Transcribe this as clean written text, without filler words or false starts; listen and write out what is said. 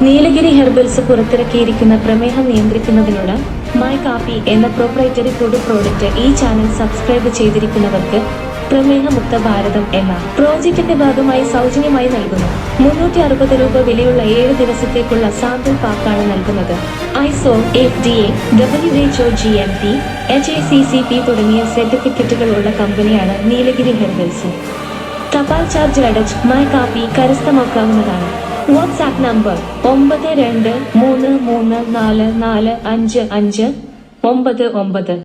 Nilgiri herbals പുറത്തിറക്കിയിരിക്കുന്ന പ്രമേഹം നിയന്ത്രിക്കുന്നതിനുള്ള my കാപ്പി എന്ന പ്രൊപ്രൈറ്ററി പ്രോഡക്റ്റ് ഈ ചാനൽ സബ്സ്ക്രൈബ് ചെയ്തിരിക്കുന്നവർക്ക് പ്രമേഹമുക്ത ഭാരതം എന്ന പ്രോജക്റ്റിന്റെ ഭാഗമായി സൗജന്യമായി നൽകുന്നു. 360 രൂപ വിലയുള്ള 7 ദിവസത്തേക്കുള്ള സാമ്പിൾ പാക്കാണ് നൽകുന്നത്. ISO, FDA, WHO, GMP, HACCP തുടങ്ങിയ സർട്ടിഫിക്കറ്റുകൾ ഉള്ള കമ്പനിയാണ് നീലഗിരി ഹെർബൽസ്. തപാൽ ചാർജ് അടച്ച് മൈ കാപ്പി കരസ്ഥമാക്കാവുന്നതാണ്. WhatsApp number 9233445599.